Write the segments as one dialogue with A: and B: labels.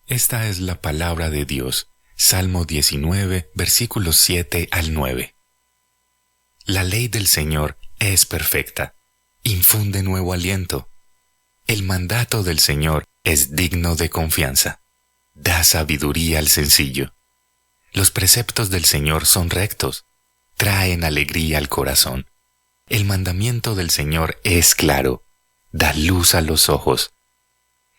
A: Esta es la palabra de Dios. Salmo 19, versículos 7 al 9. La ley del Señor es perfecta, infunde nuevo aliento. El mandato del Señor es digno de confianza, da sabiduría al sencillo. Los preceptos del Señor son rectos, traen alegría al corazón. El mandamiento del Señor es claro, da luz a los ojos.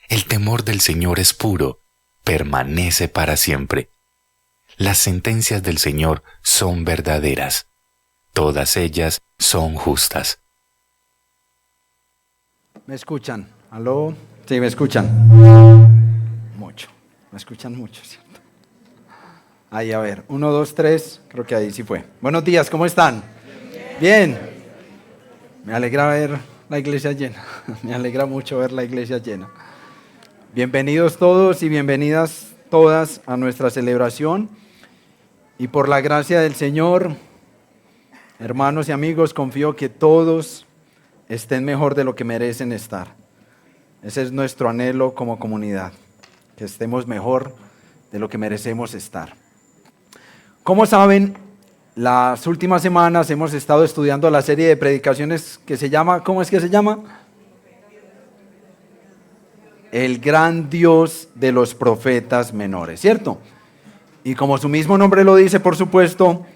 A: El temor del Señor es puro, permanece para siempre. Las sentencias del Señor son verdaderas, todas ellas son justas.
B: ¿Me escuchan? ¿Aló? Sí, me escuchan. Mucho. Me escuchan mucho, ¿cierto? Ahí, a ver. 1, 2, 3. Creo que ahí sí fue. Buenos días, ¿cómo están? Bien. Me alegra ver la iglesia llena. Me alegra mucho ver la iglesia llena. Bienvenidos todos y bienvenidas todas a nuestra celebración. Y por la gracia del Señor, hermanos y amigos, confío que todos estén mejor de lo que merecen estar. Ese es nuestro anhelo como comunidad, que estemos mejor de lo que merecemos estar. Como saben, las últimas semanas hemos estado estudiando la serie de predicaciones que se llama, ¿cómo es que se llama? El gran Dios de los profetas menores, ¿cierto? Y como su mismo nombre lo dice, por supuesto,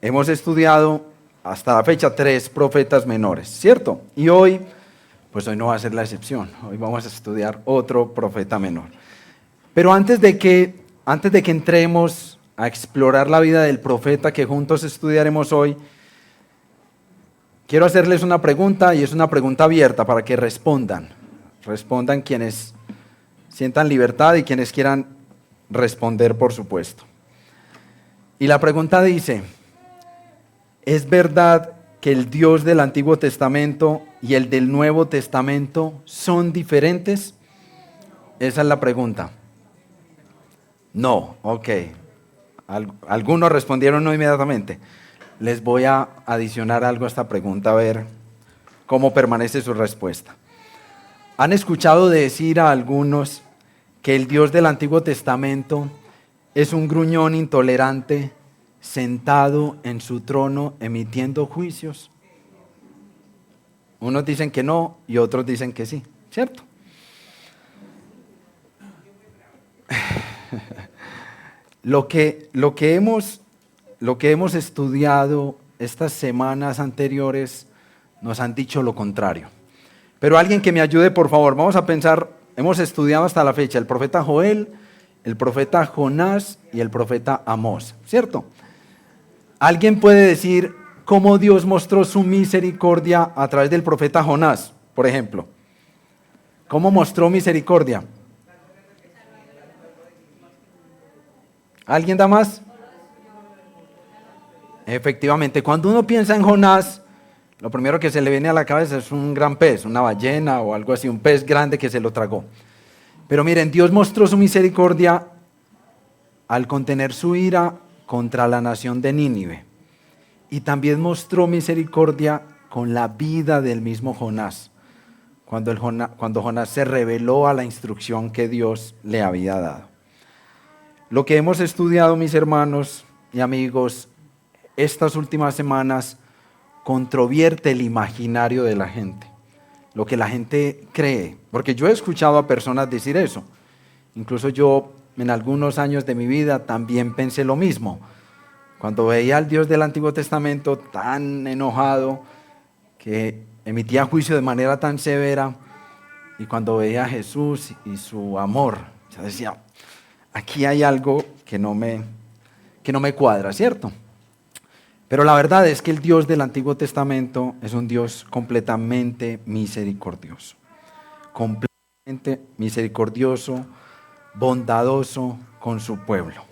B: hemos estudiado hasta la fecha 3 profetas menores, ¿cierto? Y hoy no va a ser la excepción. Hoy vamos a estudiar otro profeta menor. Pero antes de que entremos a explorar la vida del profeta que juntos estudiaremos hoy, quiero hacerles una pregunta, y es una pregunta abierta para que respondan. Respondan quienes sientan libertad y quienes quieran responder, por supuesto. Y la pregunta dice: ¿es verdad que el Dios del Antiguo Testamento y el del Nuevo Testamento son diferentes? Esa es la pregunta. No, ok. Algunos respondieron no inmediatamente. Les voy a adicionar algo a esta pregunta, a ver cómo permanece su respuesta. ¿Han escuchado decir a algunos que el Dios del Antiguo Testamento es un gruñón intolerante sentado en su trono emitiendo juicios? Unos dicen que no y otros dicen que sí, ¿cierto? Lo que hemos estudiado estas semanas anteriores nos han dicho lo contrario. Pero alguien que me ayude, por favor. Vamos a pensar, hemos estudiado hasta la fecha el profeta Joel, el profeta Jonás y el profeta Amós, ¿cierto? ¿Alguien puede decir cómo Dios mostró su misericordia a través del profeta Jonás, por ejemplo? ¿Cómo mostró misericordia? ¿Alguien da más? Efectivamente, cuando uno piensa en Jonás, lo primero que se le viene a la cabeza es un gran pez, una ballena o algo así, un pez grande que se lo tragó. Pero miren, Dios mostró su misericordia al contener su ira contra la nación de Nínive. Y también mostró misericordia con la vida del mismo Jonás, cuando Jonás se rebeló a la instrucción que Dios le había dado. Lo que hemos estudiado, mis hermanos y amigos, estas últimas semanas, controvierte el imaginario de la gente, lo que la gente cree, porque yo he escuchado a personas decir eso. Incluso yo, en algunos años de mi vida, también pensé lo mismo. Cuando veía al Dios del Antiguo Testamento tan enojado, que emitía juicio de manera tan severa, y cuando veía a Jesús y su amor, yo decía, aquí hay algo que no me cuadra, ¿cierto? Pero la verdad es que el Dios del Antiguo Testamento es un Dios completamente misericordioso. Completamente misericordioso, bondadoso con su pueblo.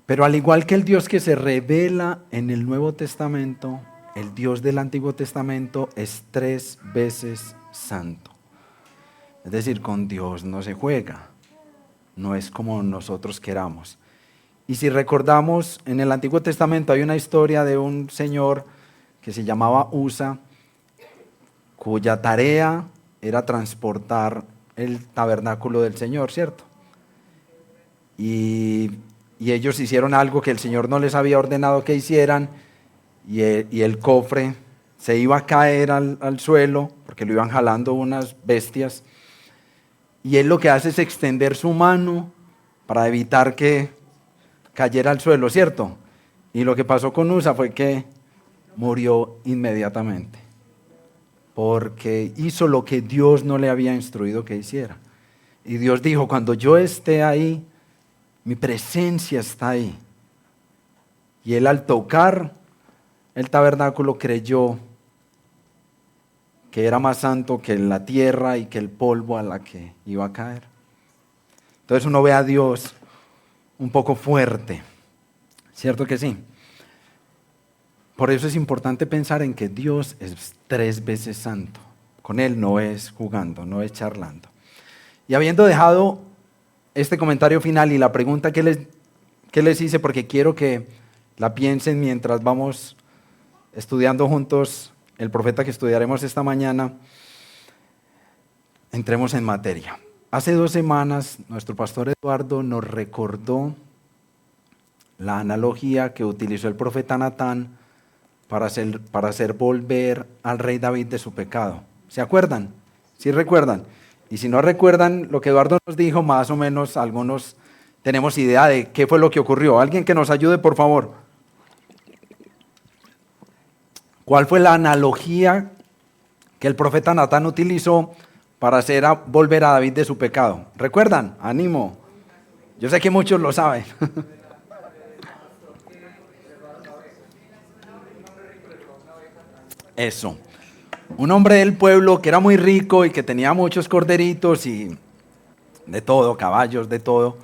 B: Pero al igual que el Dios que se revela en el Nuevo Testamento, el Dios del Antiguo Testamento es 3 veces santo. Es decir, con Dios no se juega, no es como nosotros queramos. Y si recordamos, en el Antiguo Testamento hay una historia de un señor que se llamaba Usa, cuya tarea era transportar el tabernáculo del Señor, ¿cierto? y ellos hicieron algo que el Señor no les había ordenado que hicieran, y el cofre se iba a caer al suelo, porque lo iban jalando unas bestias, y él lo que hace es extender su mano para evitar que cayera al suelo, ¿cierto? Y lo que pasó con Usa fue que murió inmediatamente, porque hizo lo que Dios no le había instruido que hiciera. Y Dios dijo, cuando yo esté ahí, mi presencia está ahí. Y él, al tocar el tabernáculo, creyó que era más santo que la tierra y que el polvo a la que iba a caer. Entonces uno ve a Dios un poco fuerte, ¿cierto que sí? Por eso es importante pensar en que Dios es 3 veces santo. Con Él no es jugando, no es charlando. Y habiendo dejado este comentario final y la pregunta que les hice, porque quiero que la piensen mientras vamos estudiando juntos el profeta que estudiaremos esta mañana, entremos en materia. Hace 2 semanas nuestro pastor Eduardo nos recordó la analogía que utilizó el profeta Natán para hacer volver al rey David de su pecado. ¿Se acuerdan? ¿Sí recuerdan? Y si no recuerdan lo que Eduardo nos dijo, más o menos algunos tenemos idea de qué fue lo que ocurrió. Alguien que nos ayude, por favor. ¿Cuál fue la analogía que el profeta Natán utilizó para hacer volver a David de su pecado? ¿Recuerdan? Ánimo. Yo sé que muchos lo saben. Eso. Un hombre del pueblo que era muy rico y que tenía muchos corderitos y de todo, caballos, de todo,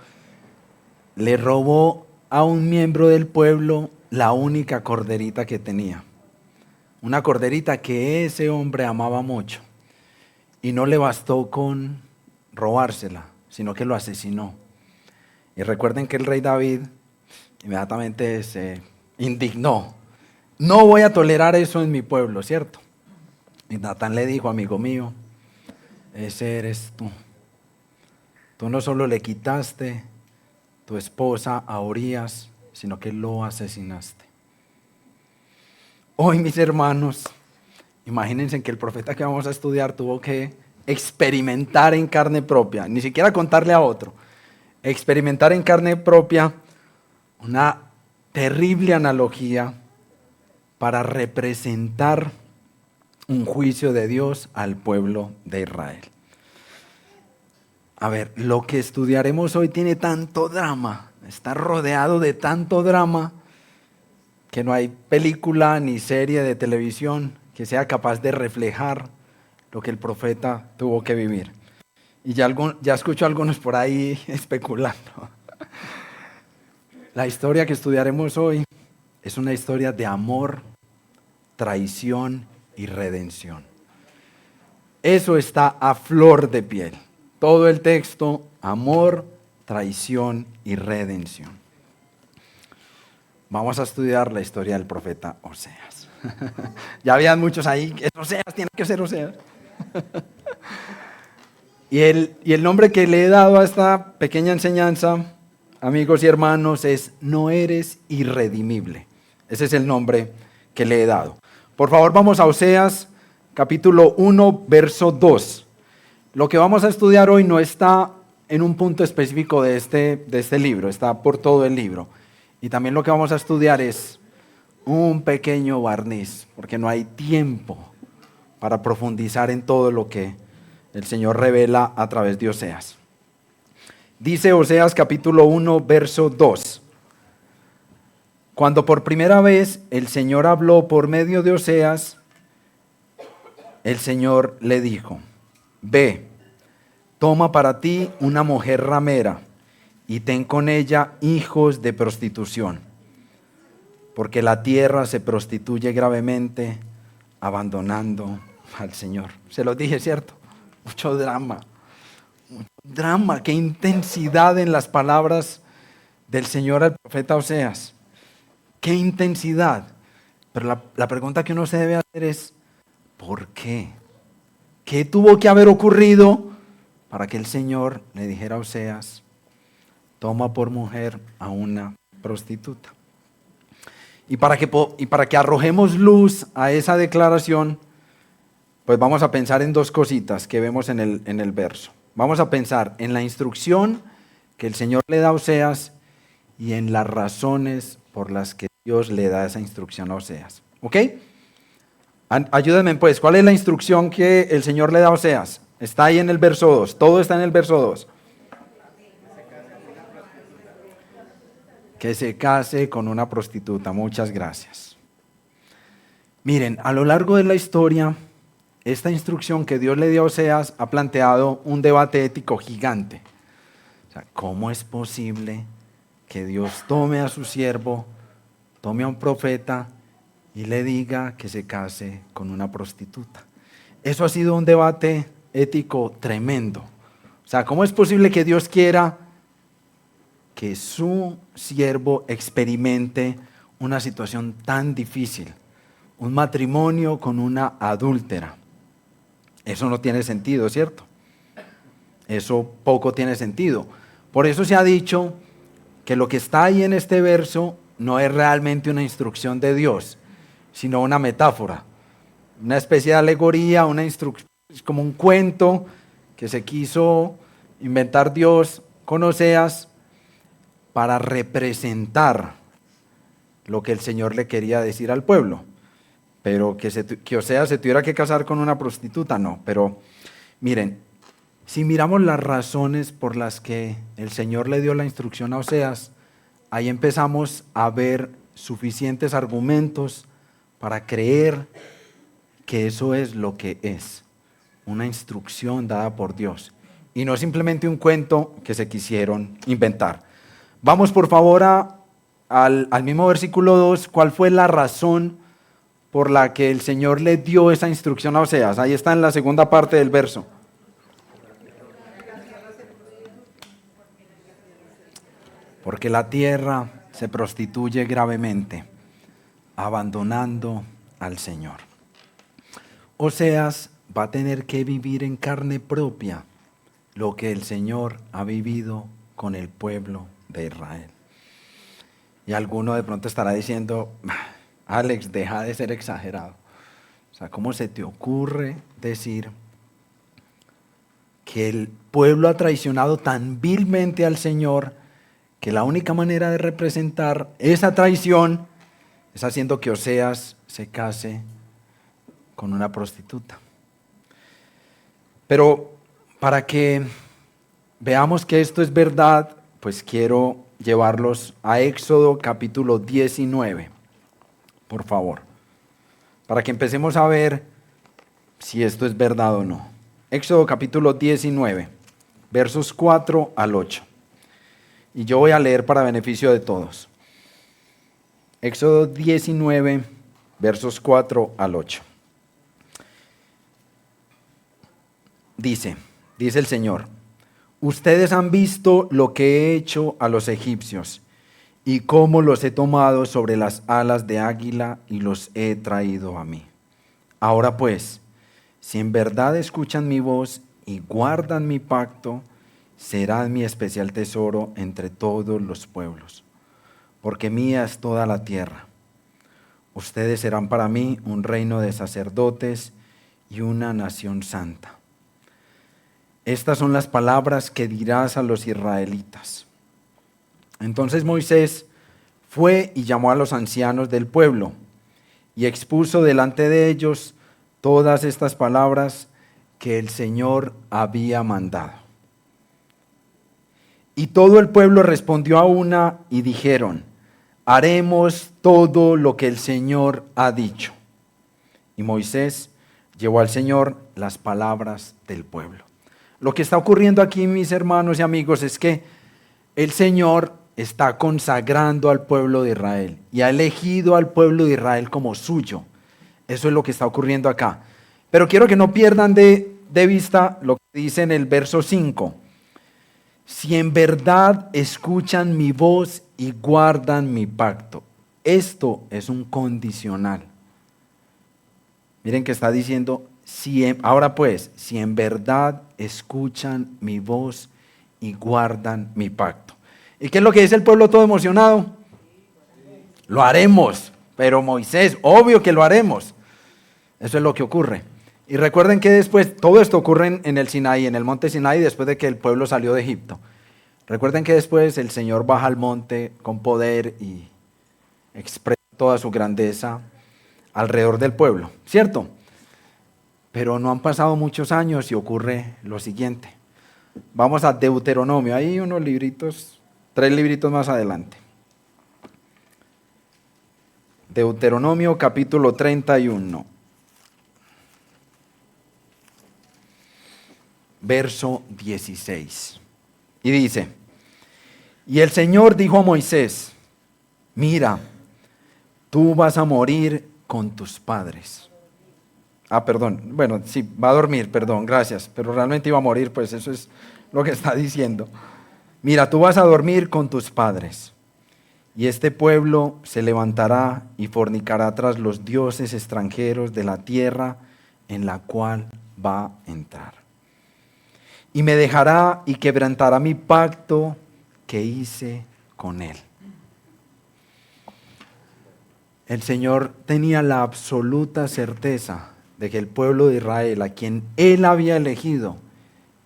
B: le robó a un miembro del pueblo la única corderita que tenía. Una corderita que ese hombre amaba mucho. Y no le bastó con robársela, sino que lo asesinó. Y recuerden que el rey David inmediatamente se indignó. No voy a tolerar eso en mi pueblo, ¿cierto? Y Natán le dijo, amigo mío, ese eres tú. Tú no solo le quitaste tu esposa a Urías, sino que lo asesinaste. Hoy, mis hermanos, imagínense que el profeta que vamos a estudiar tuvo que experimentar en carne propia, ni siquiera contarle a otro, experimentar en carne propia una terrible analogía para representar un juicio de Dios al pueblo de Israel. A ver, lo que estudiaremos hoy tiene tanto drama, está rodeado de tanto drama, que no hay película ni serie de televisión que sea capaz de reflejar lo que el profeta tuvo que vivir. Y ya escucho a algunos por ahí especulando. La historia que estudiaremos hoy es una historia de amor, traición y redención. Eso está a flor de piel. Todo el texto, amor, traición y redención. Vamos a estudiar la historia del profeta Oseas. Ya habían muchos ahí, es Oseas, tiene que ser Oseas. Y el nombre que le he dado a esta pequeña enseñanza, amigos y hermanos, es No eres irredimible. Ese es el nombre que le he dado. Por favor, vamos a Oseas, capítulo 1, verso 2. Lo que vamos a estudiar hoy no está en un punto específico de este libro, está por todo el libro. Y también lo que vamos a estudiar es un pequeño barniz, porque no hay tiempo para profundizar en todo lo que el Señor revela a través de Oseas. Dice Oseas capítulo 1, verso 2. Cuando por primera vez el Señor habló por medio de Oseas, el Señor le dijo, ve, toma para ti una mujer ramera y ten con ella hijos de prostitución, porque la tierra se prostituye gravemente, abandonando al Señor. Se lo dije, ¿cierto? Mucho drama, qué intensidad en las palabras del Señor al profeta Oseas. Qué intensidad. Pero la pregunta que uno se debe hacer es, ¿por qué? ¿Qué tuvo que haber ocurrido para que el Señor le dijera a Oseas, toma por mujer a una prostituta. Y para que arrojemos luz a esa declaración, pues vamos a pensar en dos cositas que vemos en el verso. Vamos a pensar en la instrucción que el Señor le da a Oseas y en las razones por las que Dios le da esa instrucción a Oseas. ¿Ok? Ayúdenme pues, ¿cuál es la instrucción que el Señor le da a Oseas? Está ahí en el verso 2, todo está en el verso 2. Que se case con una prostituta, muchas gracias. Miren, a lo largo de la historia, esta instrucción que Dios le dio a Oseas ha planteado un debate ético gigante. O sea, ¿cómo es posible que Dios tome a su siervo, tome a un profeta y le diga que se case con una prostituta? Eso ha sido un debate ético tremendo. O sea, ¿cómo es posible que Dios quiera que su siervo experimente una situación tan difícil? Un matrimonio con una adúltera. Eso no tiene sentido, ¿cierto? Eso poco tiene sentido. Por eso se ha dicho que lo que está ahí en este verso no es realmente una instrucción de Dios, sino una metáfora, una especie de alegoría, es como un cuento que se quiso inventar Dios con Oseas para representar lo que el Señor le quería decir al pueblo. Pero que Oseas se tuviera que casar con una prostituta, no. Pero miren, si miramos las razones por las que el Señor le dio la instrucción a Oseas, ahí empezamos a ver suficientes argumentos para creer que eso es lo que es, una instrucción dada por Dios, y no simplemente un cuento que se quisieron inventar. Vamos por favor al mismo versículo 2, ¿cuál fue la razón por la que el Señor le dio esa instrucción a Oseas? Ahí está en la segunda parte del verso. Porque la tierra se prostituye gravemente, abandonando al Señor. Oseas va a tener que vivir en carne propia lo que el Señor ha vivido con el pueblo de Israel. Y alguno de pronto estará diciendo, Alex, deja de ser exagerado. O sea, ¿cómo se te ocurre decir que el pueblo ha traicionado tan vilmente al Señor que la única manera de representar esa traición es haciendo que Oseas se case con una prostituta? Pero para que veamos que esto es verdad, pues quiero llevarlos a Éxodo capítulo 19, por favor, para que empecemos a ver si esto es verdad o no. Éxodo capítulo 19, versos 4 al 8. Y yo voy a leer para beneficio de todos. Éxodo 19, versos 4 al 8. Dice el Señor, ustedes han visto lo que he hecho a los egipcios y cómo los he tomado sobre las alas de águila y los he traído a mí. Ahora pues, si en verdad escuchan mi voz y guardan mi pacto, serán mi especial tesoro entre todos los pueblos, porque mía es toda la tierra. Ustedes serán para mí un reino de sacerdotes y una nación santa. Estas son las palabras que dirás a los israelitas. Entonces Moisés fue y llamó a los ancianos del pueblo y expuso delante de ellos todas estas palabras que el Señor había mandado. Y todo el pueblo respondió a una y dijeron, haremos todo lo que el Señor ha dicho. Y Moisés llevó al Señor las palabras del pueblo. Lo que está ocurriendo aquí, mis hermanos y amigos, es que el Señor está consagrando al pueblo de Israel y ha elegido al pueblo de Israel como suyo. Eso es lo que está ocurriendo acá. Pero quiero que no pierdan de vista lo que dice en el verso 5. Si en verdad escuchan mi voz y guardan mi pacto. Esto es un condicional. Miren que está diciendo, ahora pues, si en verdad escuchan mi voz y guardan mi pacto. ¿Y qué es lo que dice el pueblo todo emocionado? Lo haremos. Pero Moisés, obvio que lo haremos. Eso es lo que ocurre. Y recuerden que después, todo esto ocurre en el Sinaí, en el monte Sinaí, después de que el pueblo salió de Egipto. Recuerden que después el Señor baja al monte con poder y expresa toda su grandeza alrededor del pueblo, ¿cierto? Pero no han pasado muchos años y ocurre lo siguiente. Vamos a Deuteronomio, hay unos libritos, 3 libritos más adelante. Deuteronomio capítulo 31, verso 16. Y dice, y el Señor dijo a Moisés, mira, tú vas a morir con tus padres. Sí, va a dormir, perdón, gracias, pero realmente iba a morir, pues eso es lo que está diciendo. Mira, tú vas a dormir con tus padres. Y este pueblo se levantará y fornicará tras los dioses extranjeros de la tierra en la cual va a entrar. Y me dejará y quebrantará mi pacto que hice con él. El Señor tenía la absoluta certeza de que el pueblo de Israel, a quien él había elegido,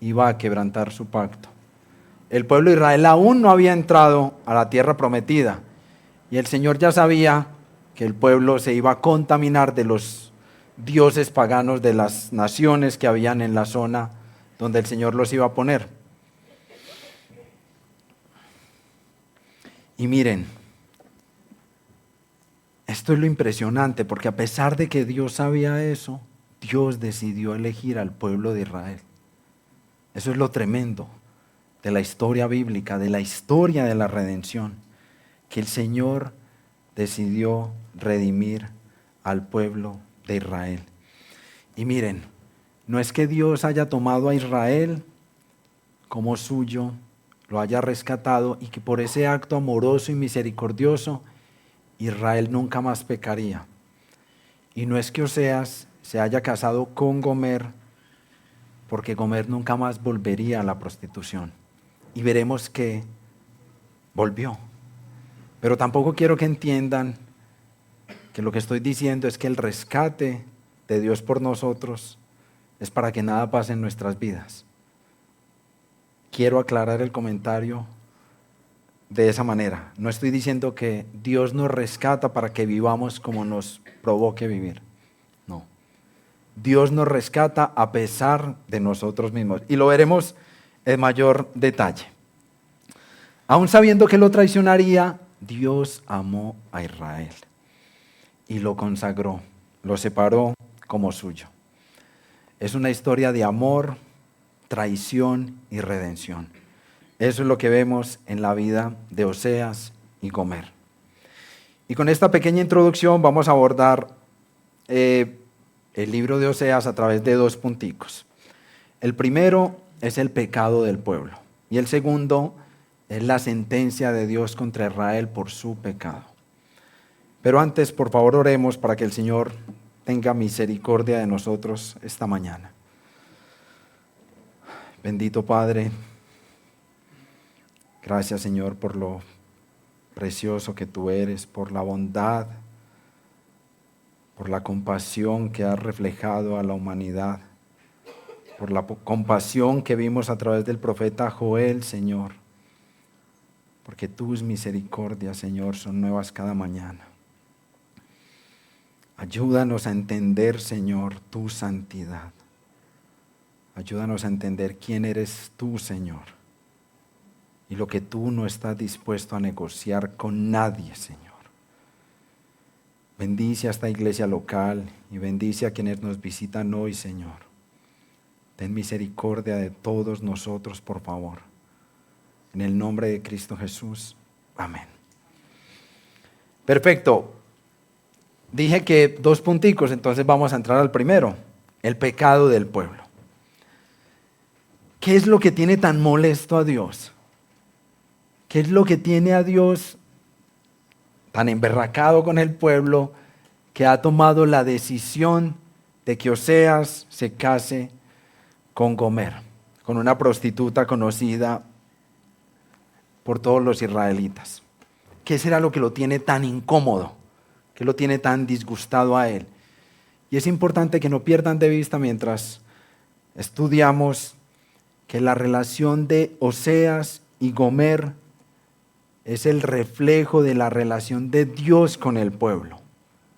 B: iba a quebrantar su pacto. El pueblo de Israel aún no había entrado a la tierra prometida y el Señor ya sabía que el pueblo se iba a contaminar de los dioses paganos de las naciones que habían en la zona donde el Señor los iba a poner. Y miren, esto es lo impresionante, porque a pesar de que Dios sabía eso, Dios decidió elegir al pueblo de Israel. Eso es lo tremendo de la historia bíblica, de la historia de la redención, que el Señor decidió redimir al pueblo de Israel. Y miren, no es que Dios haya tomado a Israel como suyo, lo haya rescatado y que por ese acto amoroso y misericordioso Israel nunca más pecaría. Y no es que Oseas se haya casado con Gomer, porque Gomer nunca más volvería a la prostitución. Y veremos que volvió. Pero tampoco quiero que entiendan que lo que estoy diciendo es que el rescate de Dios por nosotros es para que nada pase en nuestras vidas. Quiero aclarar el comentario de esa manera. No estoy diciendo que Dios nos rescata para que vivamos como nos provoque vivir. No. Dios nos rescata a pesar de nosotros mismos. Y lo veremos en mayor detalle. Aún sabiendo que lo traicionaría, Dios amó a Israel y lo consagró, lo separó como suyo. Es una historia de amor, traición y redención. Eso es lo que vemos en la vida de Oseas y Gomer. Y con esta pequeña introducción vamos a abordar el libro de Oseas a través de 2 punticos. El primero es el pecado del pueblo y el segundo es la sentencia de Dios contra Israel por su pecado. Pero antes, por favor, oremos para que el Señor tenga misericordia de nosotros esta mañana. Bendito Padre, gracias Señor por lo precioso que tú eres, por la bondad, por la compasión que has reflejado a la humanidad, por la compasión que vimos a través del profeta Joel, Señor, porque tus misericordias, Señor, son nuevas cada mañana. Ayúdanos a entender, Señor, tu santidad. Ayúdanos a entender quién eres tú, Señor, y lo que tú no estás dispuesto a negociar con nadie, Señor. Bendice a esta iglesia local y bendice a quienes nos visitan hoy, Señor. Ten misericordia de todos nosotros, por favor. En el nombre de Cristo Jesús. Amén. Perfecto. Dije que 2 punticos, entonces vamos a entrar al primero. El pecado del pueblo. ¿Qué es lo que tiene tan molesto a Dios? ¿Qué es lo que tiene a Dios tan emberracado con el pueblo que ha tomado la decisión de que Oseas se case con Gomer, con una prostituta conocida por todos los israelitas. ¿Qué será lo que lo tiene tan incómodo? ¿Qué lo tiene tan disgustado a él? Y es importante que no pierdan de vista mientras estudiamos que la relación de Oseas y Gomer es el reflejo de la relación de Dios con el pueblo.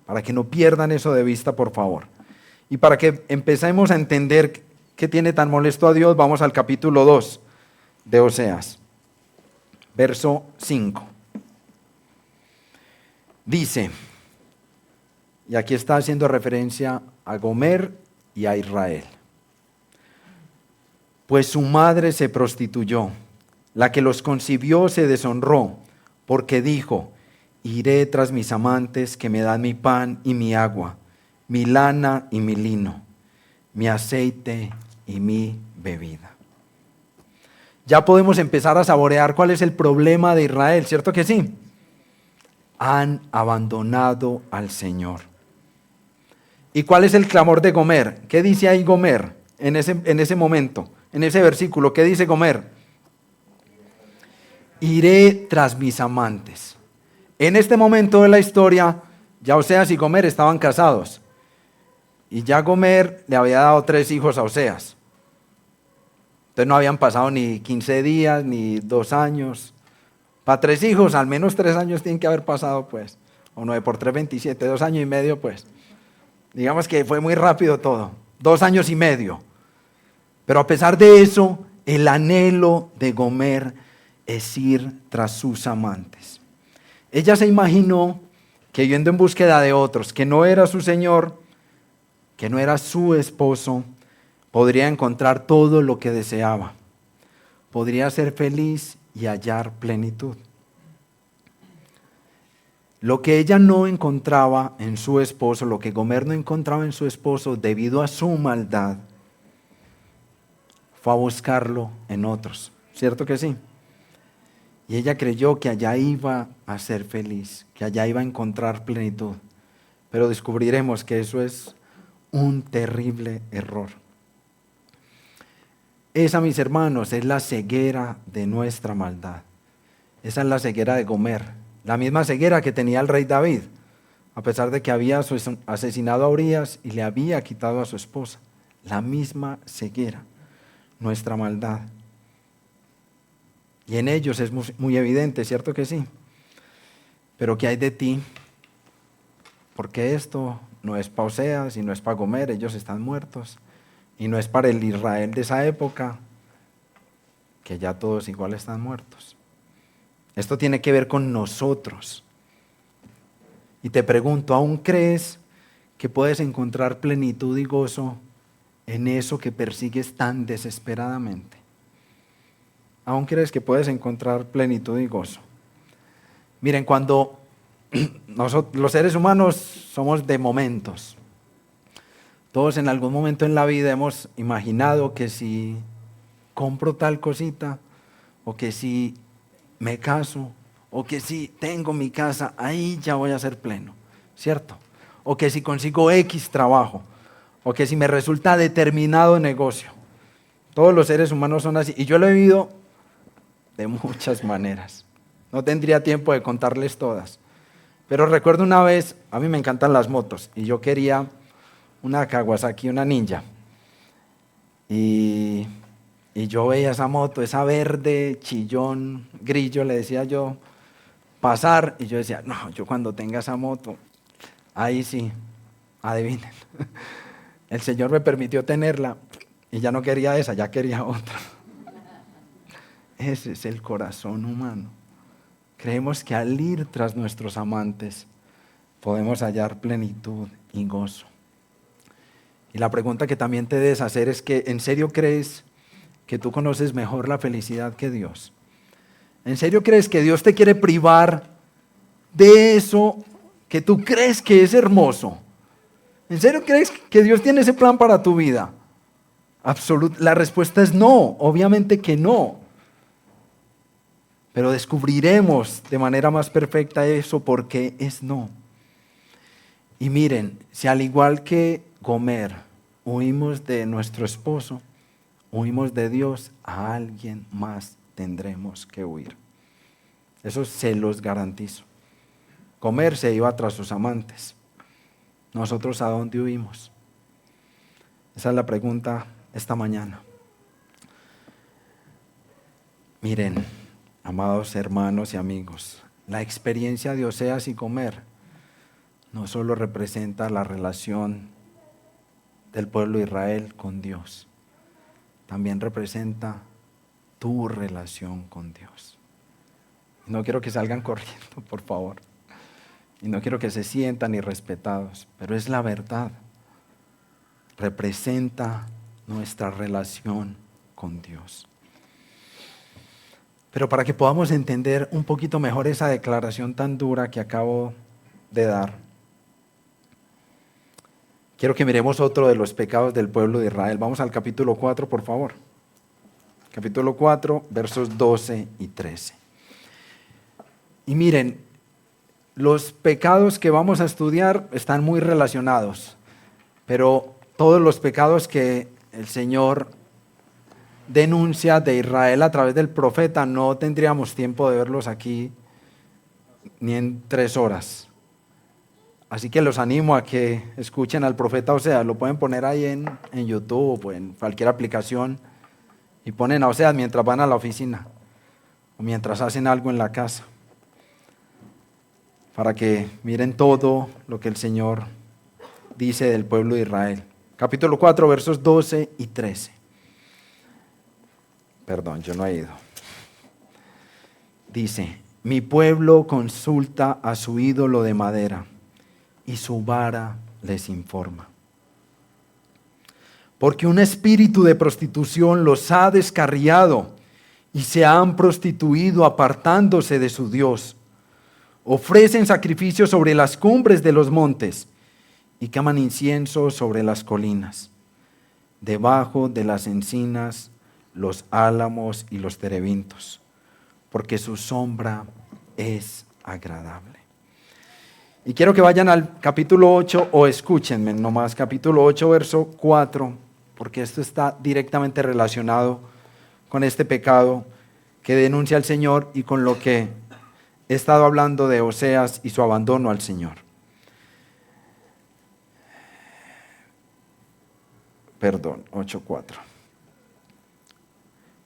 B: Para que no pierdan eso de vista, por favor. Y para que empecemos a entender qué tiene tan molesto a Dios, vamos al capítulo 2 de Oseas, verso 5. Dice, y aquí está haciendo referencia a Gomer y a Israel. Pues su madre se prostituyó, la que los concibió se deshonró, porque dijo, iré tras mis amantes que me dan mi pan y mi agua, mi lana y mi lino, mi aceite y mi bebida. Ya podemos empezar a saborear cuál es el problema de Israel, ¿cierto que sí? Han abandonado al Señor. ¿Y cuál es el clamor de Gomer? ¿Qué dice ahí Gomer en ese momento, en ese versículo? ¿Qué dice Gomer? Iré tras mis amantes. En este momento de la historia, ya Oseas y Gomer estaban casados. Y ya Gomer le había dado 3 hijos a Oseas. Entonces no habían pasado ni 15 días, ni 2 años. Para 3 hijos, al menos 3 años tienen que haber pasado, pues. O 9 por 3, 27, 2 años y medio, pues. Digamos que fue muy rápido todo. 2 años y medio. Pero a pesar de eso, el anhelo de Gomer es ir tras sus amantes. Ella se imaginó que yendo en búsqueda de otros, que no era su señor, que no era su esposo, podría encontrar todo lo que deseaba. Podría ser feliz y hallar plenitud. Lo que ella no encontraba en su esposo, lo que Gomer no encontraba en su esposo debido a su maldad, fue a buscarlo en otros. ¿Cierto que sí? Y ella creyó que allá iba a ser feliz, que allá iba a encontrar plenitud. Pero descubriremos que eso es un terrible error. Esa, mis hermanos, es la ceguera de nuestra maldad. Esa es la ceguera de Gomer, la misma ceguera que tenía el rey David, a pesar de que había asesinado a Urías y le había quitado a su esposa. La misma ceguera, nuestra maldad. Y en ellos es muy evidente, ¿cierto que sí? Pero ¿qué hay de ti? Porque esto no es para Oseas y no es para Gomer, ellos están muertos. Y no es para el Israel de esa época, que ya todos igual están muertos. Esto tiene que ver con nosotros. Y te pregunto, ¿aún crees que puedes encontrar plenitud y gozo en eso que persigues tan desesperadamente? ¿Aún crees que puedes encontrar plenitud y gozo? Miren, cuando nosotros, los seres humanos somos de momentos. Todos en algún momento en la vida hemos imaginado que si compro tal cosita, o que si me caso, o que si tengo mi casa, ahí ya voy a ser pleno, ¿cierto? O que si consigo X trabajo, o que si me resulta determinado negocio. Todos los seres humanos son así, y yo lo he vivido de muchas maneras. No tendría tiempo de contarles todas. Pero recuerdo una vez, a mí me encantan las motos, y yo quería una Kawasaki, una Ninja. Y yo veía esa moto, esa verde, chillón, grillo, le decía yo, pasar. Y yo decía, no, yo cuando tenga esa moto, ahí sí, adivinen. El Señor me permitió tenerla y ya no quería esa, ya quería otra. Ese es el corazón humano. Creemos que al ir tras nuestros amantes podemos hallar plenitud y gozo. Y la pregunta que también te debes hacer es que, ¿en serio crees que tú conoces mejor la felicidad que Dios? ¿En serio crees que Dios te quiere privar de eso que tú crees que es hermoso? ¿En serio crees que Dios tiene ese plan para tu vida? La respuesta es no, obviamente que no. Pero descubriremos de manera más perfecta eso porque es no. Y miren, si al igual que Gomer huimos de nuestro esposo, huimos de Dios, a alguien más tendremos que huir. Eso se los garantizo. Comer se iba tras sus amantes. ¿Nosotros a dónde huimos? Esa es la pregunta esta mañana. Miren, amados hermanos y amigos, la experiencia de Oseas y comer no solo representa la relación del pueblo de Israel con Dios, también representa tu relación con Dios. Y no quiero que salgan corriendo, por favor. Y no quiero que se sientan irrespetados, pero es la verdad. Representa nuestra relación con Dios. Pero para que podamos entender un poquito mejor esa declaración tan dura que acabo de dar, quiero que miremos otro de los pecados del pueblo de Israel. Vamos al capítulo 4, por favor. Capítulo 4, versos 12 y 13. Y miren, los pecados que vamos a estudiar están muy relacionados, pero todos los pecados que el Señor denuncia de Israel a través del profeta no tendríamos tiempo de verlos aquí ni en 3 horas. Así que los animo a que escuchen al profeta Oseas. Lo pueden poner ahí en YouTube o en cualquier aplicación y ponen a Oseas mientras van a la oficina o mientras hacen algo en la casa, para que miren todo lo que el Señor dice del pueblo de Israel. Capítulo 4, versos 12 y 13. Perdón, yo no he ido. Dice: mi pueblo consulta a su ídolo de madera y su vara les informa. Porque un espíritu de prostitución los ha descarriado y se han prostituido apartándose de su Dios. Ofrecen sacrificios sobre las cumbres de los montes y queman incienso sobre las colinas, debajo de las encinas, los álamos y los terebintos, porque su sombra es agradable. Y quiero que vayan al capítulo 8 o escúchenme nomás, capítulo 8, verso 4, porque esto está directamente relacionado con este pecado que denuncia el Señor y con lo que he estado hablando de Oseas y su abandono al Señor. Perdón, 8:4.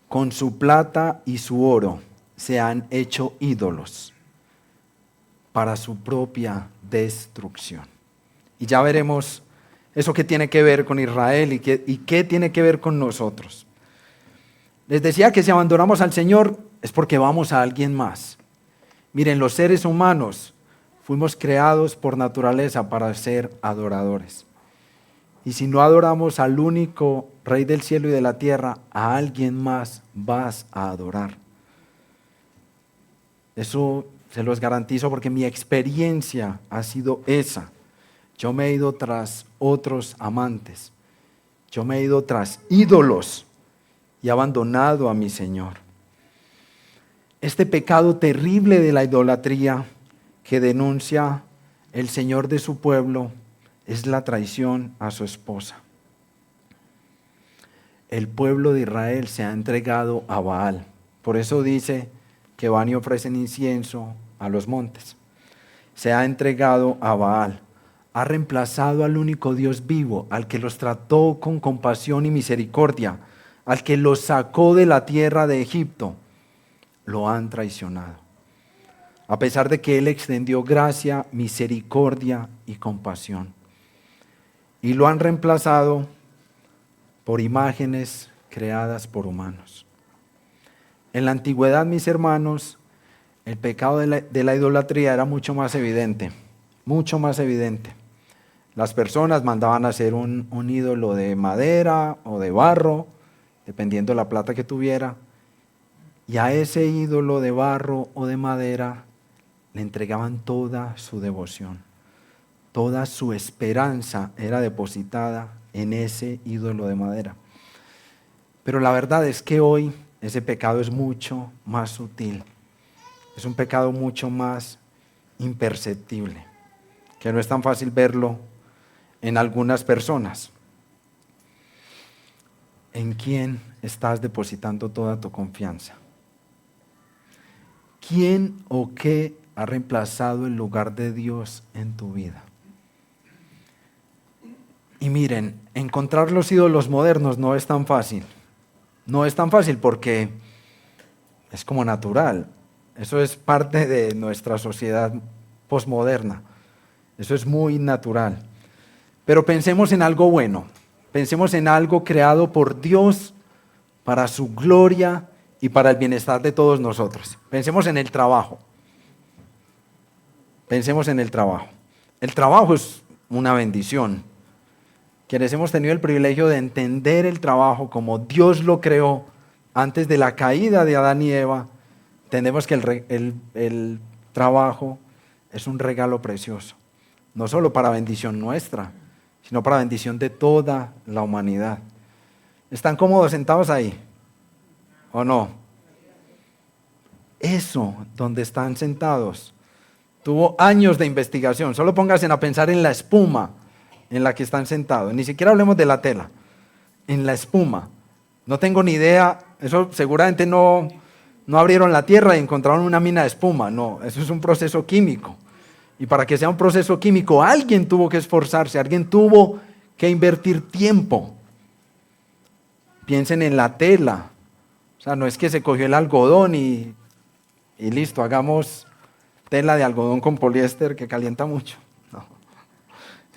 B: Con su plata y su oro se han hecho ídolos para su propia destrucción. Y ya veremos eso que tiene que ver con Israel y qué tiene que ver con nosotros. Les decía que si abandonamos al Señor es porque vamos a alguien más. Miren, los seres humanos fuimos creados por naturaleza para ser adoradores. Y si no adoramos al único Rey del cielo y de la tierra, a alguien más vas a adorar. Eso se los garantizo porque mi experiencia ha sido esa. Yo me he ido tras otros amantes. Yo me he ido tras ídolos y he abandonado a mi Señor. Este pecado terrible de la idolatría que denuncia el Señor de su pueblo es la traición a su esposa. El pueblo de Israel se ha entregado a Baal. Por eso dice que van y ofrecen incienso a los montes. Se ha entregado a Baal. Ha reemplazado al único Dios vivo, al que los trató con compasión y misericordia, al que los sacó de la tierra de Egipto. Lo han traicionado. A pesar de que Él extendió gracia, misericordia y compasión. Y lo han reemplazado por imágenes creadas por humanos. En la antigüedad, mis hermanos, el pecado de la idolatría era mucho más evidente, mucho más evidente. Las personas mandaban a hacer un ídolo de madera o de barro, dependiendo de la plata que tuviera, y a ese ídolo de barro o de madera le entregaban toda su devoción. Toda su esperanza era depositada en ese ídolo de madera. Pero la verdad es que hoy ese pecado es mucho más sutil. Es un pecado mucho más imperceptible, que no es tan fácil verlo en algunas personas. ¿En quién estás depositando toda tu confianza? ¿Quién o qué ha reemplazado el lugar de Dios en tu vida? Y miren, encontrar los ídolos modernos no es tan fácil. No es tan fácil porque es como natural. Eso es parte de nuestra sociedad posmoderna. Eso es muy natural. Pero pensemos en algo bueno. Pensemos en algo creado por Dios para su gloria y para el bienestar de todos nosotros. Pensemos en el trabajo. Pensemos en el trabajo. El trabajo es una bendición. Quienes hemos tenido el privilegio de entender el trabajo como Dios lo creó antes de la caída de Adán y Eva, entendemos que el trabajo es un regalo precioso, no solo para bendición nuestra, sino para bendición de toda la humanidad. ¿Están cómodos sentados ahí? ¿O no? Eso, donde están sentados, tuvo años de investigación. Solo pónganse a pensar en la espuma en la que están sentados. Ni siquiera hablemos de la tela. En la espuma. No tengo ni idea. Eso seguramente no abrieron la tierra y encontraron una mina de espuma. No, eso es un proceso químico. Y para que sea un proceso químico, alguien tuvo que esforzarse, alguien tuvo que invertir tiempo. Piensen en la tela. O sea, no es que se cogió el algodón y listo, hagamos tela de algodón con poliéster que calienta mucho. No,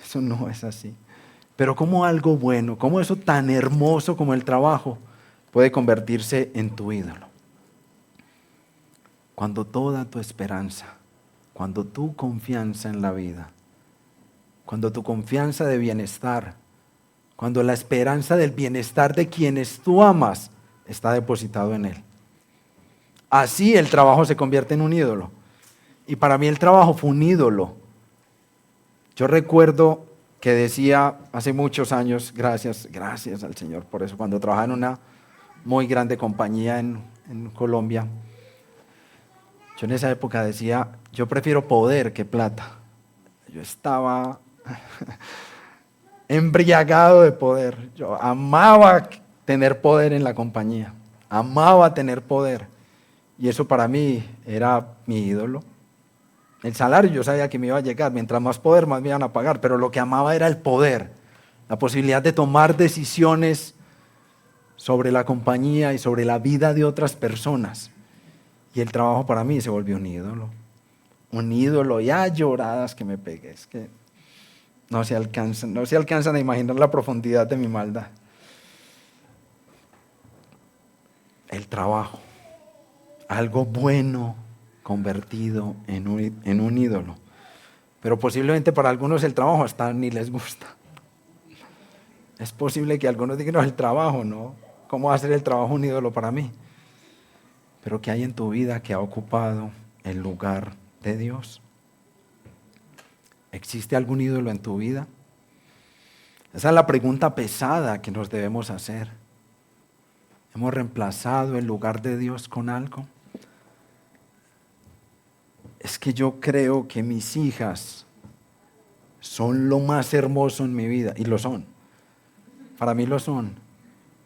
B: eso no es así. Pero como algo bueno, como eso tan hermoso como el trabajo puede convertirse en tu ídolo. Cuando toda tu esperanza, cuando tu confianza en la vida, cuando tu confianza de bienestar, cuando la esperanza del bienestar de quienes tú amas está depositado en él. Así el trabajo se convierte en un ídolo. Y para mí el trabajo fue un ídolo. Yo recuerdo que decía hace muchos años, gracias al Señor por eso, cuando trabajaba en una muy grande compañía en Colombia, yo en esa época decía, yo prefiero poder que plata. Yo estaba embriagado de poder. Yo amaba tener poder en la compañía, amaba tener poder. Y eso para mí era mi ídolo. El salario yo sabía que me iba a llegar, mientras más poder más me iban a pagar, pero lo que amaba era el poder, la posibilidad de tomar decisiones sobre la compañía y sobre la vida de otras personas. Y el trabajo para mí se volvió un ídolo, ya lloradas que me pegué, es que no se alcanzan a imaginar la profundidad de mi maldad. El trabajo, algo bueno convertido en un ídolo. Pero posiblemente para algunos el trabajo hasta ni les gusta. Es posible que algunos digan, no, el trabajo, ¿no? ¿Cómo va a ser el trabajo un ídolo para mí? Pero ¿qué hay en tu vida que ha ocupado el lugar de Dios? ¿Existe algún ídolo en tu vida? Esa es la pregunta pesada que nos debemos hacer. ¿Hemos reemplazado el lugar de Dios con algo? Es que yo creo que mis hijas son lo más hermoso en mi vida, y lo son. Para mí lo son,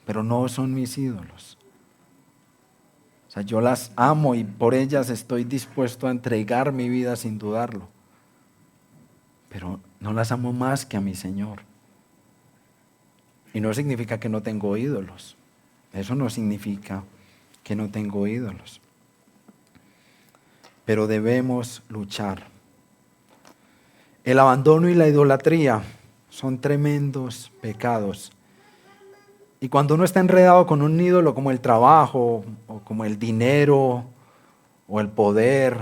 B: pero no son mis ídolos. O sea, yo las amo y por ellas estoy dispuesto a entregar mi vida sin dudarlo. Pero no las amo más que a mi Señor. Y no significa que no tengo ídolos. Eso no significa que no tengo ídolos. Pero debemos luchar. El abandono y la idolatría son tremendos pecados. Y cuando uno está enredado con un ídolo como el trabajo, o como el dinero, o el poder,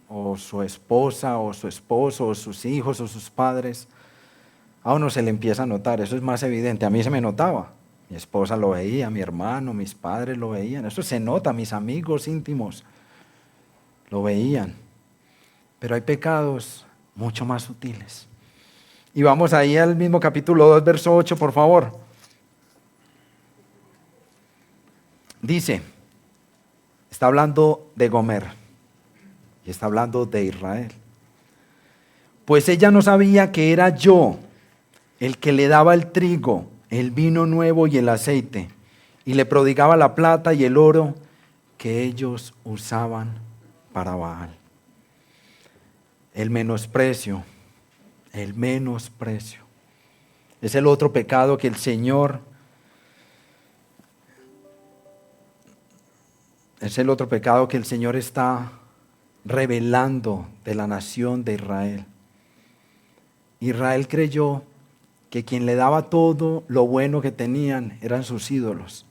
B: o su esposa, o su esposo, o sus hijos, o sus padres, a uno se le empieza a notar. Eso es más evidente. A mí se me notaba. Mi esposa lo veía, mi hermano, mis padres lo veían. Eso se nota, mis amigos íntimos lo veían. Pero hay pecados mucho más sutiles. Y vamos ahí al mismo capítulo 2, verso 8, por favor. Dice, está hablando de Gomer y está hablando de Israel. Pues ella no sabía que era yo el que le daba el trigo, el vino nuevo y el aceite, y le prodigaba la plata y el oro que ellos usaban para Baal. El menosprecio. Es el otro pecado que el Señor está revelando de la nación de Israel. Israel creyó que quien le daba todo lo bueno que tenían eran sus ídolos.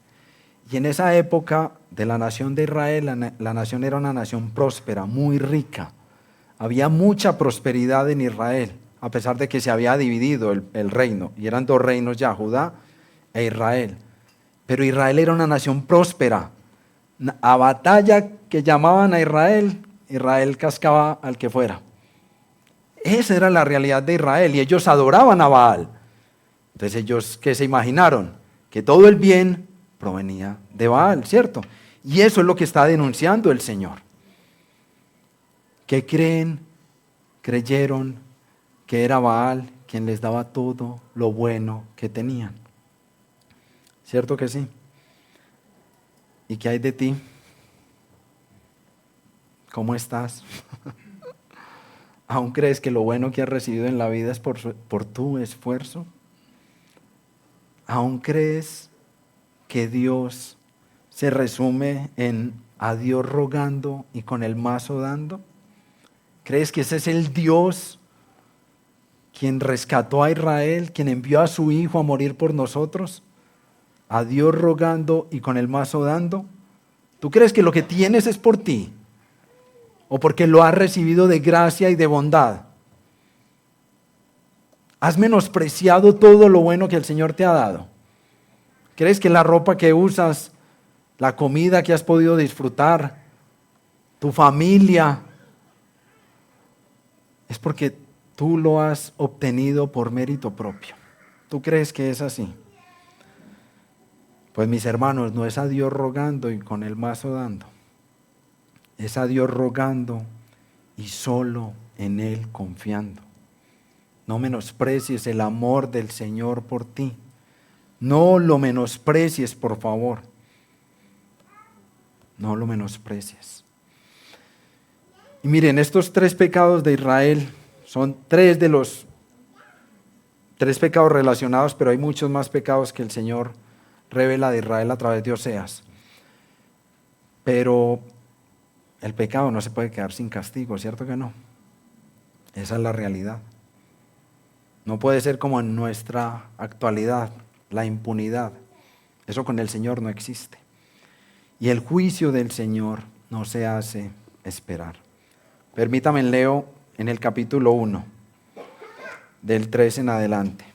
B: Y en esa época de la nación de Israel, la nación era una nación próspera, muy rica. Había mucha prosperidad en Israel, a pesar de que se había dividido el reino. Y eran dos reinos ya, Judá e Israel. Pero Israel era una nación próspera. A batalla que llamaban a Israel, Israel cascaba al que fuera. Esa era la realidad de Israel y ellos adoraban a Baal. Entonces ellos, ¿qué se imaginaron? Que todo el bien provenía de Baal, ¿cierto? Y eso es lo que está denunciando el Señor. Que creyeron que era Baal quien les daba todo lo bueno que tenían. ¿Cierto que sí? ¿Y qué hay de ti? ¿Cómo estás? ¿Aún crees que lo bueno que has recibido en la vida es por tu esfuerzo? ¿Aún crees que Dios se resume en a Dios rogando y con el mazo dando? ¿Crees que ese es el Dios quien rescató a Israel, quien envió a su Hijo a morir por nosotros? ¿A Dios rogando y con el mazo dando? ¿Tú crees que lo que tienes es por ti? ¿O porque lo has recibido de gracia y de bondad? ¿Has menospreciado todo lo bueno que el Señor te ha dado? ¿Crees que la ropa que usas, la comida que has podido disfrutar, tu familia, es porque tú lo has obtenido por mérito propio? ¿Tú crees que es así? Pues mis hermanos, no es a Dios rogando y con el mazo dando. Es a Dios rogando y solo en Él confiando. No menosprecies el amor del Señor por ti. No lo menosprecies, por favor. No lo menosprecies. Y miren, estos tres pecados de Israel son tres de los tres pecados relacionados, pero hay muchos más pecados que el Señor revela de Israel a través de Oseas. Pero el pecado no se puede quedar sin castigo, ¿cierto que no? Esa es la realidad. No puede ser como en nuestra actualidad, la impunidad. Eso con el Señor no existe. Y el juicio del Señor no se hace esperar. Permítame, leo en el capítulo 1, del 3 en adelante.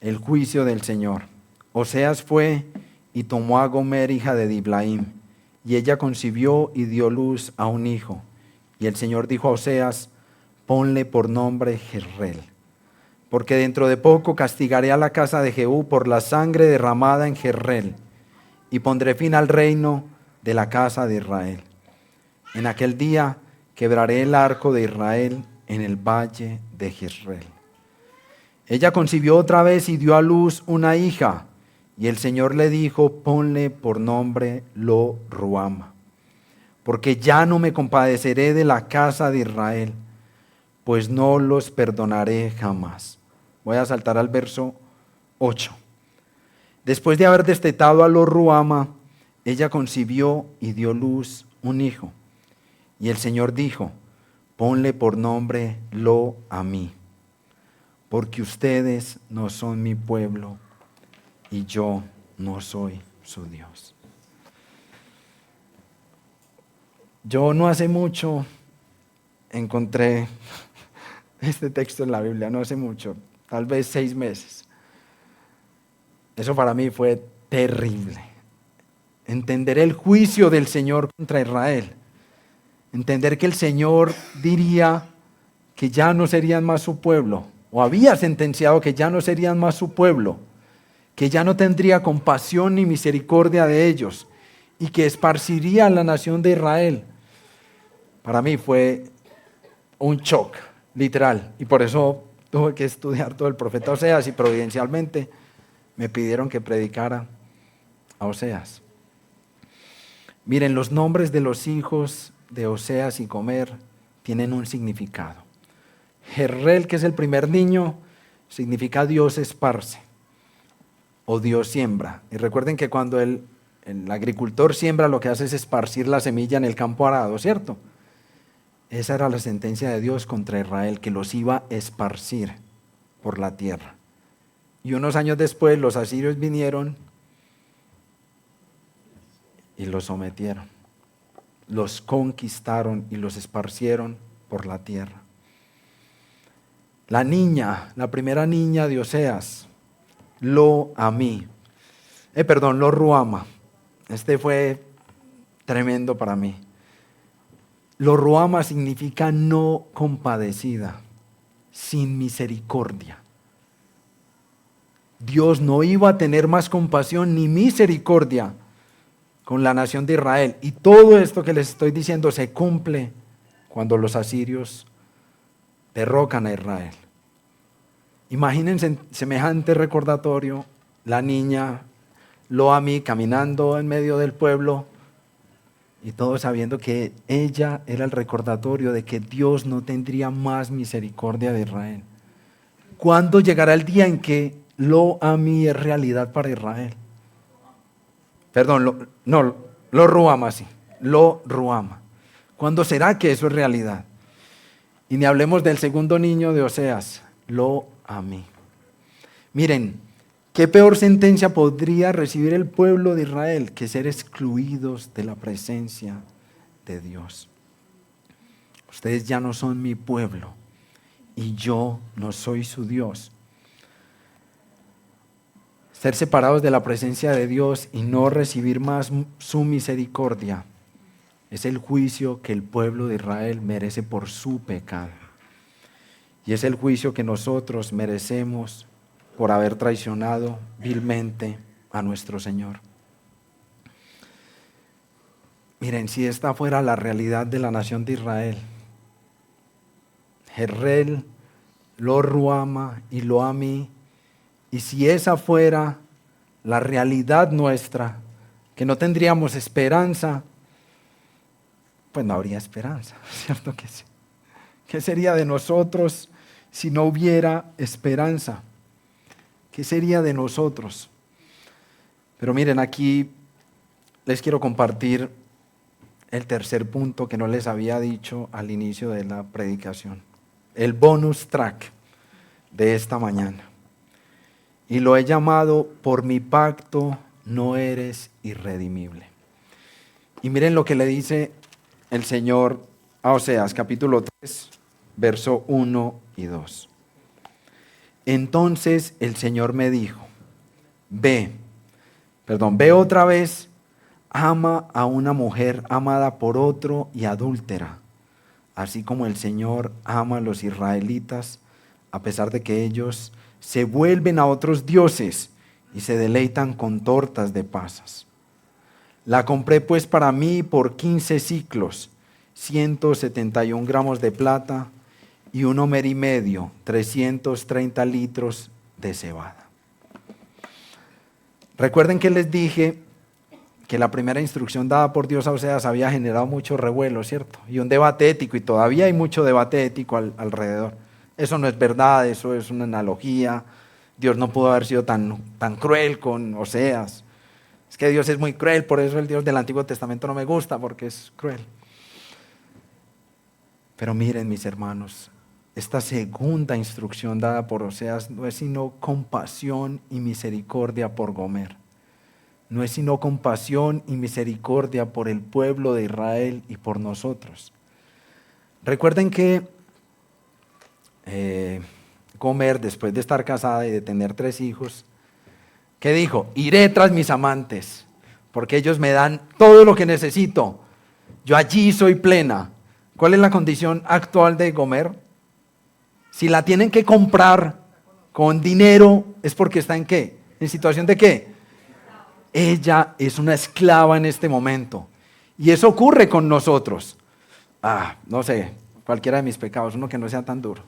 B: El juicio del Señor. Oseas fue y tomó a Gomer, hija de Diblaim, y ella concibió y dio luz a un hijo. Y el Señor dijo a Oseas: ponle por nombre Jezreel, porque dentro de poco castigaré a la casa de Jehú por la sangre derramada en Jezreel, y pondré fin al reino de la casa de Israel. En aquel día quebraré el arco de Israel en el valle de Jezreel. Ella concibió otra vez y dio a luz una hija, y el Señor le dijo: ponle por nombre Lo-Ruama, porque ya no me compadeceré de la casa de Israel, pues no los perdonaré jamás. Voy a saltar al verso 8. Después de haber destetado a Lo-Ruama, ella concibió y dio luz un hijo. Y el Señor dijo: ponle por nombre Lo-Amí, porque ustedes no son mi pueblo y yo no soy su Dios. Yo no hace mucho encontré este texto en la Biblia, no hace mucho, tal vez 6 meses. Eso para mí fue terrible. Entender el juicio del Señor contra Israel. Entender que el Señor diría que ya no serían más su pueblo, o había sentenciado que ya no serían más su pueblo, que ya no tendría compasión ni misericordia de ellos, y que esparciría a la nación de Israel. Para mí fue un shock, literal, y por eso tuve que estudiar todo el profeta Oseas, y providencialmente me pidieron que predicara a Oseas. Miren, los nombres de los hijos de Oseas y Gomer tienen un significado. Jerrel, que es el primer niño, significa Dios esparce o Dios siembra. Y recuerden que cuando el agricultor siembra, lo que hace es esparcir la semilla en el campo arado, ¿cierto? Esa era la sentencia de Dios contra Israel, que los iba a esparcir por la tierra. Y unos años después los asirios vinieron y los sometieron. Los conquistaron y los esparcieron por la tierra. La niña, la primera niña de Oseas, Lo Ruama. Este fue tremendo para mí. Lo Ruama significa no compadecida, sin misericordia. Dios no iba a tener más compasión ni misericordia con la nación de Israel. Y todo esto que les estoy diciendo se cumple cuando los asirios derrocan a Israel. Imagínense semejante recordatorio, la niña Lo caminando en medio del pueblo y todos sabiendo que ella era el recordatorio de que Dios no tendría más misericordia de Israel. ¿Cuándo llegará el día en que Lo es realidad para Israel? Perdón, Lo Ruama, sí. Lo Ruama. ¿Cuándo será que eso es realidad? Y ni hablemos del segundo niño de Oseas, Lo. Miren, ¿qué peor sentencia podría recibir el pueblo de Israel que ser excluidos de la presencia de Dios? Ustedes ya no son mi pueblo y yo no soy su Dios. Ser separados de la presencia de Dios y no recibir más su misericordia es el juicio que el pueblo de Israel merece por su pecado. Y es el juicio que nosotros merecemos por haber traicionado vilmente a nuestro Señor. Miren, si esta fuera la realidad de la nación de Israel, Jerrel, Lo Ruama y Lo, y si esa fuera la realidad nuestra, que no tendríamos esperanza, pues no habría esperanza, ¿cierto que sí? ¿Qué sería de nosotros si no hubiera esperanza? ¿Qué sería de nosotros? Pero miren, aquí les quiero compartir el tercer punto que no les había dicho al inicio de la predicación. El bonus track de esta mañana. Y lo he llamado: por mi pacto no eres irredimible. Y miren lo que le dice el Señor a Oseas, capítulo 3, verso 1 y 2. Entonces el Señor me dijo: ve otra vez, ama a una mujer amada por otro y adúltera, así como el Señor ama a los israelitas, a pesar de que ellos se vuelven a otros dioses y se deleitan con tortas de pasas. La compré pues para mí por 15 siclos, 171 gramos de plata, y 1 homer y medio, 330 litros de cebada. Recuerden que les dije que la primera instrucción dada por Dios a Oseas había generado mucho revuelo, ¿cierto? Y un debate ético, y todavía hay mucho debate ético alrededor. Eso no es verdad, eso es una analogía. Dios no pudo haber sido tan cruel con Oseas. Es que Dios es muy cruel, por eso el Dios del Antiguo Testamento no me gusta, porque es cruel. Pero miren, mis hermanos, esta segunda instrucción dada por Oseas no es sino compasión y misericordia por Gomer. No es sino compasión y misericordia por el pueblo de Israel y por nosotros. Recuerden que Gomer, después de estar casada y de tener 3 hijos, ¿qué dijo? Iré tras mis amantes, porque ellos me dan todo lo que necesito. Yo allí soy plena. ¿Cuál es la condición actual de Gomer? Si la tienen que comprar con dinero, es porque está ¿en qué? ¿En situación de qué? Ella es una esclava en este momento. Y eso ocurre con nosotros. No sé, cualquiera de mis pecados, uno que no sea tan duro.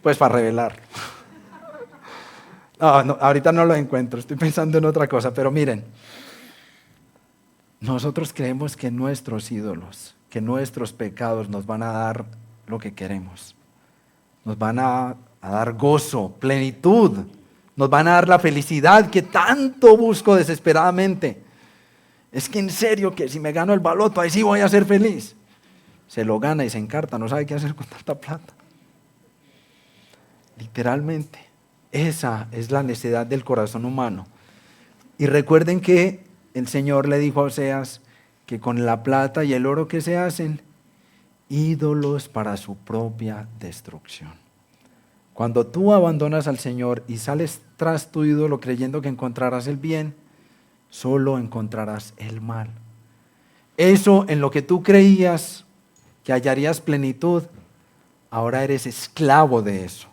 B: Pues para revelar. No, ahorita no lo encuentro, estoy pensando en otra cosa, pero miren. Nosotros creemos que nuestros ídolos, que nuestros pecados nos van a dar lo que queremos. Nos van a dar gozo, plenitud. Nos van a dar la felicidad que tanto busco desesperadamente. Es que en serio que si me gano el baloto, ahí sí voy a ser feliz. Se lo gana y se encarta, no sabe qué hacer con tanta plata. Literalmente, esa es la necedad del corazón humano. Y recuerden que el Señor le dijo a Oseas que con la plata y el oro que se hacen, ídolos para su propia destrucción. Cuando tú abandonas al Señor y sales tras tu ídolo creyendo que encontrarás el bien, solo encontrarás el mal. Eso en lo que tú creías que hallarías plenitud, ahora eres esclavo de eso.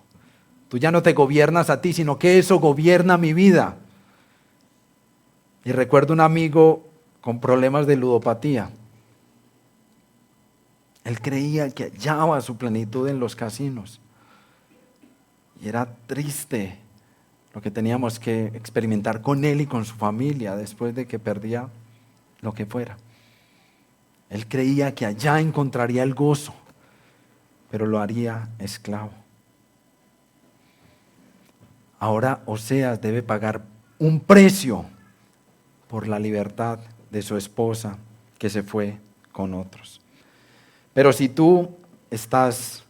B: Tú ya no te gobiernas a ti, sino que eso gobierna mi vida. Y recuerdo un amigo con problemas de ludopatía. Él creía que hallaba su plenitud en los casinos. Y era triste lo que teníamos que experimentar con él y con su familia después de que perdía lo que fuera. Él creía que allá encontraría el gozo, pero lo haría esclavo. Ahora Oseas debe pagar un precio por la libertad de su esposa que se fue con otros. Pero si tú estás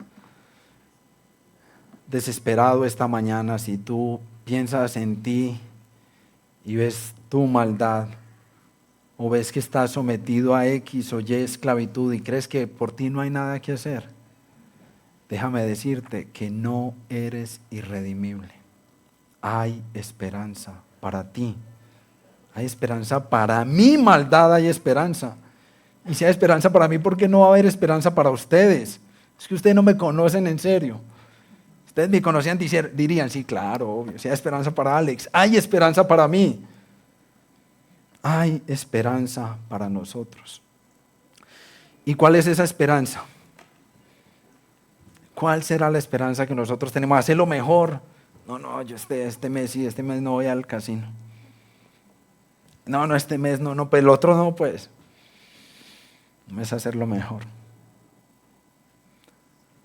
B: desesperado esta mañana, si tú piensas en ti y ves tu maldad, o ves que estás sometido a X o Y esclavitud y crees que por ti no hay nada que hacer, déjame decirte que no eres irredimible. Hay esperanza para ti. Hay esperanza para mi maldad, hay esperanza. Y si hay esperanza para mí, ¿por qué no va a haber esperanza para ustedes? Es que ustedes no me conocen en serio. Ustedes me conocían, dirían, sí, claro, obvio. Si hay esperanza para Alex, hay esperanza para mí. Hay esperanza para nosotros. ¿Y cuál es esa esperanza? ¿Cuál será la esperanza que nosotros tenemos? Hacer lo mejor. No, yo este mes no voy al casino. No, este mes no, pues el otro no, pues. No es hacer lo mejor.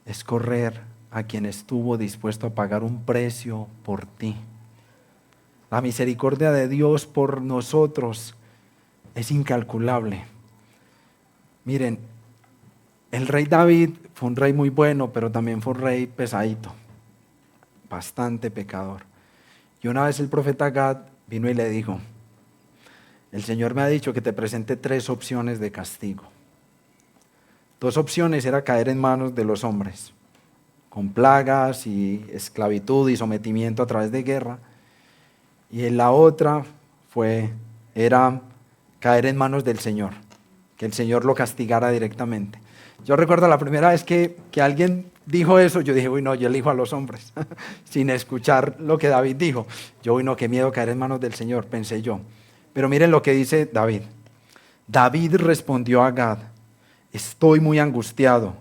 B: Es correr a quien estuvo dispuesto a pagar un precio por ti. La misericordia de Dios por nosotros es incalculable. Miren, el rey David fue un rey muy bueno, pero también fue un rey pesadito, bastante pecador. Y una vez el profeta Gad vino y le dijo: el Señor me ha dicho que te presente 3 opciones de castigo. 2 opciones era caer en manos de los hombres, con plagas y esclavitud y sometimiento a través de guerra. Y la otra era caer en manos del Señor, que el Señor lo castigara directamente. Yo recuerdo la primera vez que alguien dijo eso, yo dije, uy no, yo elijo a los hombres, sin escuchar lo que David dijo. Yo, uy no, qué miedo caer en manos del Señor, pensé yo. Pero miren lo que dice David. David respondió a Gad: estoy muy angustiado.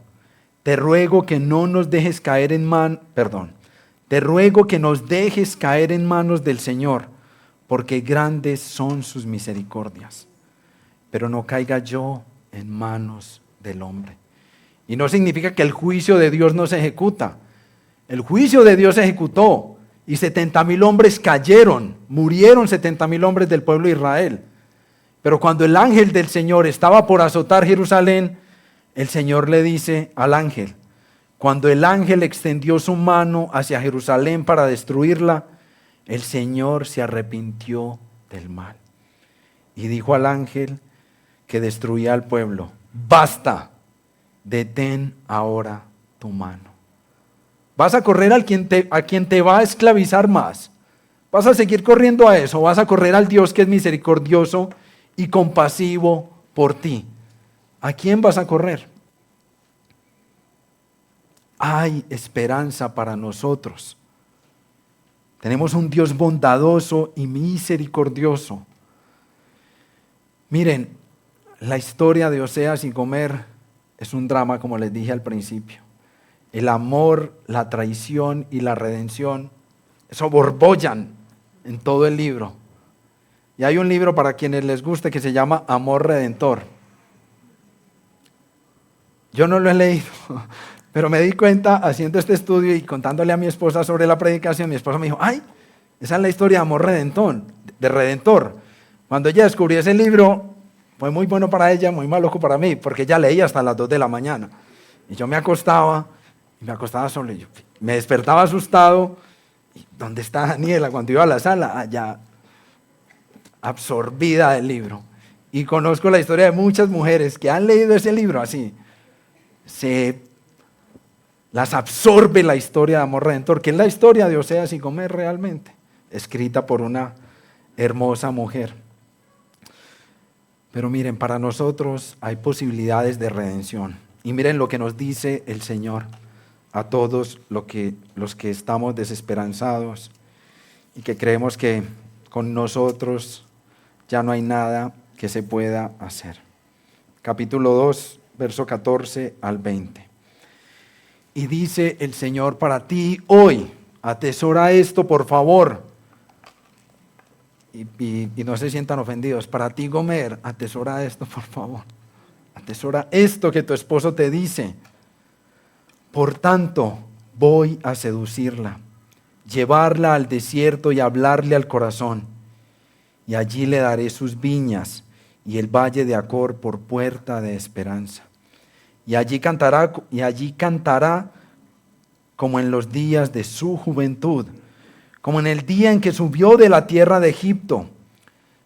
B: Te ruego que nos dejes caer en manos del Señor, porque grandes son sus misericordias. Pero no caiga yo en manos del hombre. Y no significa que el juicio de Dios no se ejecuta. El juicio de Dios se ejecutó y 70,000 hombres cayeron, murieron 70,000 hombres del pueblo de Israel. Pero cuando el ángel del Señor estaba por azotar Jerusalén, el Señor le dice al ángel, cuando el ángel extendió su mano hacia Jerusalén para destruirla, el Señor se arrepintió del mal y dijo al ángel que destruía al pueblo: basta, detén ahora tu mano. ¿Vas a correr a quien te va a esclavizar más? ¿Vas a seguir corriendo a eso? ¿O vas a correr al Dios que es misericordioso y compasivo por ti? ¿A quién vas a correr? Hay esperanza para nosotros. Tenemos un Dios bondadoso y misericordioso. Miren, la historia de Oseas y Gomer es un drama, como les dije al principio. El amor, la traición y la redención, eso borbollan en todo el libro. Y hay un libro para quienes les guste que se llama Amor Redentor. Yo no lo he leído, pero me di cuenta haciendo este estudio y contándole a mi esposa sobre la predicación. Mi esposa me dijo, ay, esa es la historia de Amor Redentor. Cuando ella descubrió ese libro, fue muy bueno para ella, muy maluco para mí, porque ella leía hasta las 2 de la mañana. Y yo me acostaba solo, y yo me despertaba asustado. ¿Dónde está Daniela? Cuando iba a la sala, allá, absorbida del libro. Y conozco la historia de muchas mujeres que han leído ese libro así. Las absorbe la historia de Amor Redentor, que es la historia de Oseas y Gomer realmente, escrita por una hermosa mujer. Pero miren, para nosotros hay posibilidades de redención. Y miren lo que nos dice el Señor a todos los que estamos desesperanzados y que creemos que con nosotros ya no hay nada que se pueda hacer. Capítulo 2, verso 14 al 20. Y dice el Señor para ti hoy, atesora esto por favor. Y no se sientan ofendidos. Para ti, Gomer, atesora esto por favor. Atesora esto que tu esposo te dice. Por tanto, voy a seducirla, llevarla al desierto y hablarle al corazón. Y allí le daré sus viñas y el valle de Acor por puerta de esperanza. Y allí cantará como en los días de su juventud, como en el día en que subió de la tierra de Egipto.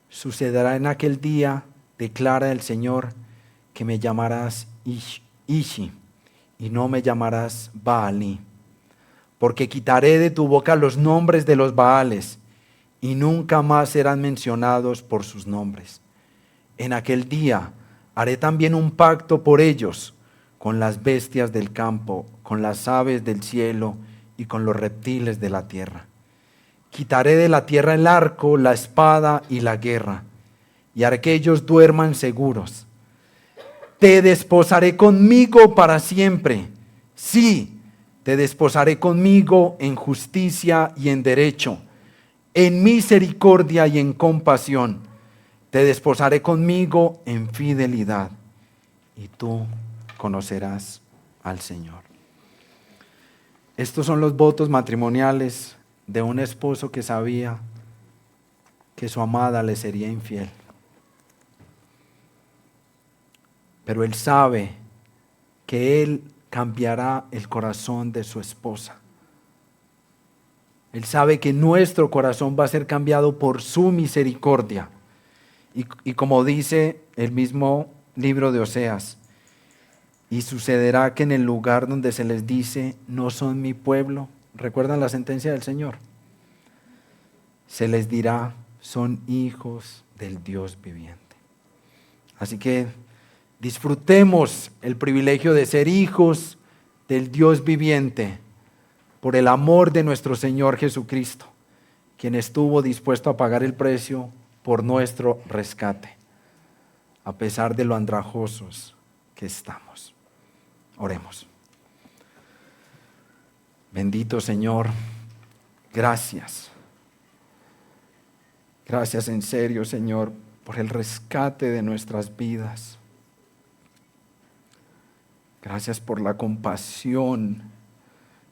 B: Sucederá en aquel día, declara el Señor, que me llamarás Ishi y no me llamarás Baalí, porque quitaré de tu boca los nombres de los Baales y nunca más serán mencionados por sus nombres. En aquel día haré también un pacto por ellos con las bestias del campo, con las aves del cielo y con los reptiles de la tierra. Quitaré de la tierra el arco, la espada y la guerra, y haré que ellos duerman seguros. Te desposaré conmigo para siempre. Sí, te desposaré conmigo en justicia y en derecho, en misericordia y en compasión. Te desposaré conmigo en fidelidad, y tú conocerás al Señor. Estos son los votos matrimoniales de un esposo que sabía que su amada le sería infiel. Pero él sabe que él cambiará el corazón de su esposa. Él sabe que nuestro corazón va a ser cambiado por su misericordia. Y como dice el mismo libro de Oseas, y sucederá que en el lugar donde se les dice, no son mi pueblo, ¿recuerdan la sentencia del Señor? Se les dirá, son hijos del Dios viviente. Así que disfrutemos el privilegio de ser hijos del Dios viviente por el amor de nuestro Señor Jesucristo, quien estuvo dispuesto a pagar el precio por nuestro rescate, a pesar de lo andrajosos que estamos. Oremos. Bendito Señor, gracias. Gracias en serio, Señor, por el rescate de nuestras vidas. Gracias por la compasión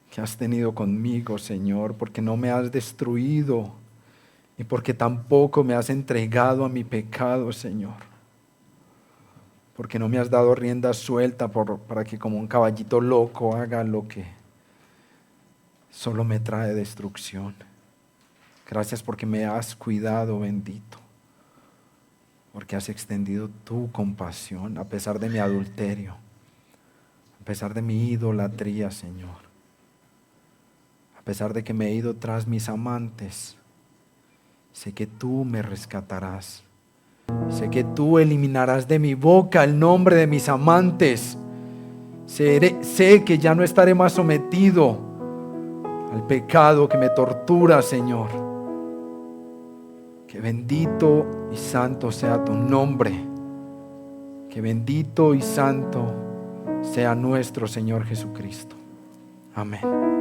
B: que has tenido conmigo, Señor, porque no me has destruido y porque tampoco me has entregado a mi pecado, Señor. Porque no me has dado rienda suelta para que como un caballito loco haga lo que solo me trae destrucción. Gracias porque me has cuidado, bendito. Porque has extendido tu compasión a pesar de mi adulterio, a pesar de mi idolatría, Señor. A pesar de que me he ido tras mis amantes, sé que tú me rescatarás. Sé que tú eliminarás de mi boca el nombre de mis amantes. Sé que ya no estaré más sometido al pecado que me tortura, Señor. Que bendito y santo sea tu nombre. Que bendito y santo sea nuestro Señor Jesucristo. Amén.